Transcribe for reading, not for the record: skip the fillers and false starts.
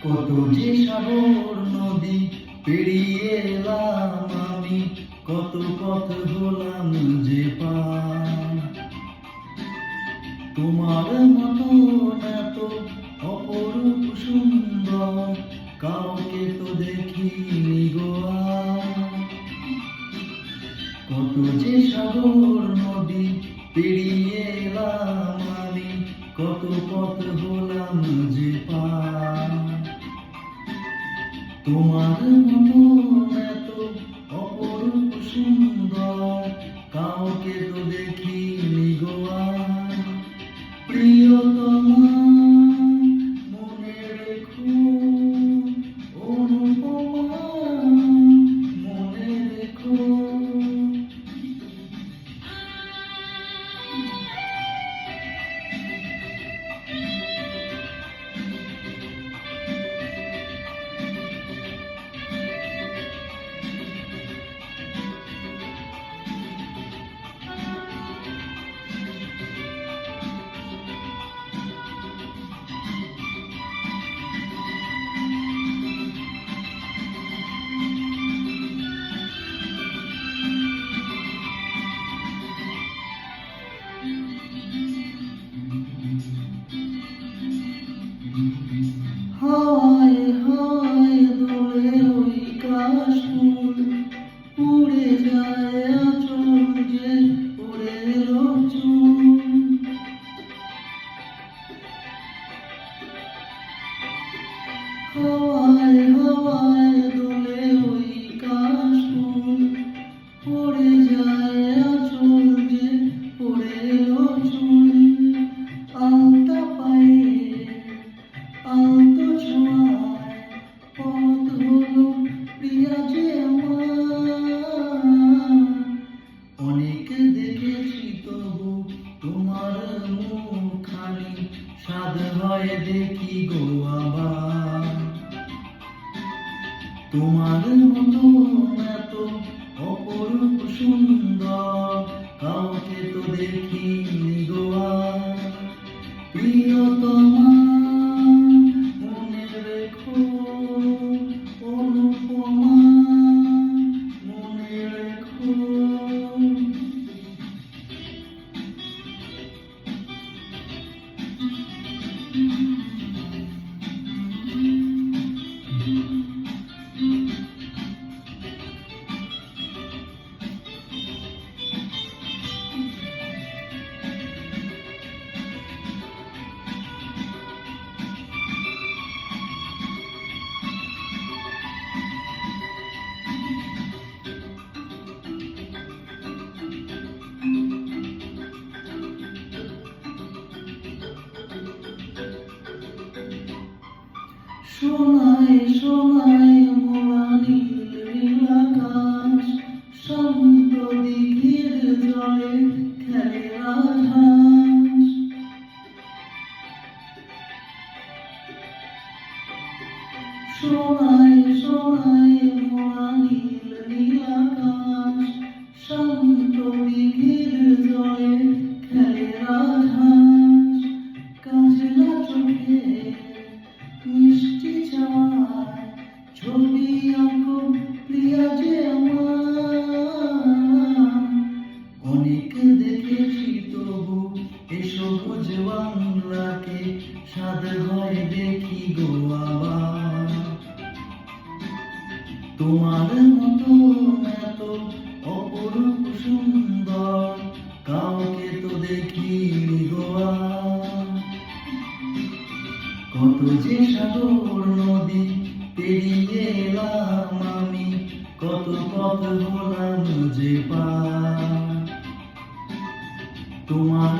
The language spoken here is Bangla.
কত যে সাগর নদী পেরিয়ে এলাম আমি, কত পথ হলাম যে পার। তোমার মতো এত অপরূপ সুন্দর কাউকে তো দেখিনি গো আর। কত যে সাগর নদী পেরিয়ে এলাম আমি, কত পথ হলাম যে পার। তোমার মতো এত অপরূপ সুন্দর কাউকে তো দেখিনি গো আর। প্রিয়তমা মনে রেখো, অনুপমা মনে রেখো। হায় হায় দোলে ওই কাশফুল, উড়ে যায় আঁচল যে উড়ে এলো চুল। হাওয়ায় হাওয়ায় দোলে ওই কাশফুল, উড়ে যায় আঁচল যে উড়ে এলো চুল। আলতা পায়ে আলতো ছোঁয়ায় পথ হলো প্রিয়া যে আমার। অনেক দেখেছি তবু তোমার মুখখানি, স্বাদ হয় দেখি গো আবার। তোমার মতো এত অপরূপ সুন্দর কাউকে তো দেখিনি গো আর। প্রিয়তমা মনে রেখো, অনুপমা মনে রেখো। সোনায় সোনায় মোড়া নীল নীল আকাশ, শান্ত দিঘির জলে খেলে রাজহাঁস। সোনায় সোনায় মোড়া নীল নীল আকাশ, শান্ত দিঘির জলে খেলে রাজহাঁস। কাজলা চোখে মিষ্টি চাওয়ায় ছবি আঁকো প্রিয়া যে আমার। অনেক দেখেছি তবু এ সবুজ বাংলাকে, স্বাদ হয় দেখি গো আবার। তোমার মতো এত অপরূপ সুন্দর কাউকে তো দেখিনি গো আর। কত যে সাগর নদী পেরিয়ে এলাম আমি, কত পথ হলাম যে পার। তোমার